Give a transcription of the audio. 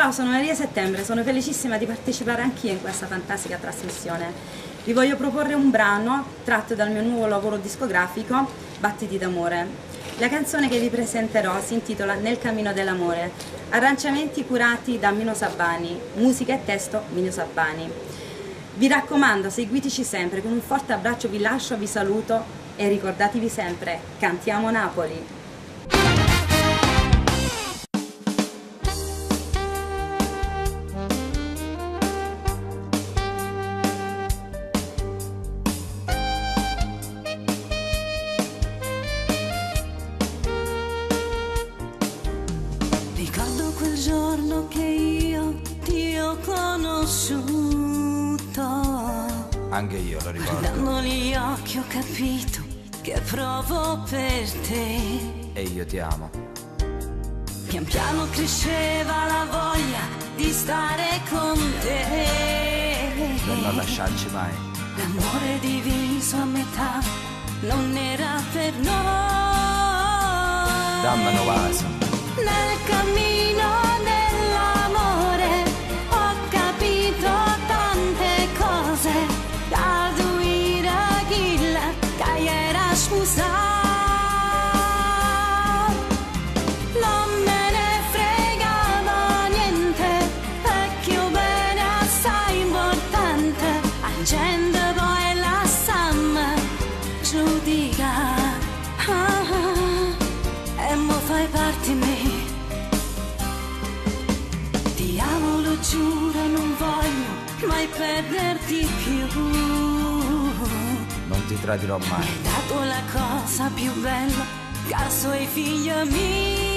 Ciao, sono Maria Settembre, sono felicissima di partecipare anch'io in questa fantastica trasmissione. Vi voglio proporre un brano tratto dal mio nuovo lavoro discografico, Battiti d'amore. La canzone che vi presenterò si intitola Nel cammino dell'amore, arrangiamenti curati da Mino Sabbani, musica e testo Mino Sabbani. Vi raccomando, seguiteci sempre, con un forte abbraccio vi lascio, vi saluto e ricordatevi sempre, cantiamo Napoli! Ricordo quel giorno che io ti ho conosciuto. Anche io lo ricordo. Guardando gli occhi ho capito che provo per te. E io ti amo. Pian piano cresceva la voglia di stare con te. Per non lasciarci mai. L'amore diviso a metà non era per noi. Dammi una vaso. Nel cammino dell'amore ho capito tante cose, da duira gilla che era scusa. Non me ne fregava niente, perché ho bene assai importante. La gente poi la sama giudica. E mo fai parte me. Ti amo, lo giuro, non voglio mai perderti più. Non ti tradirò mai. Mi hai dato la cosa più bella, caso ai figli miei.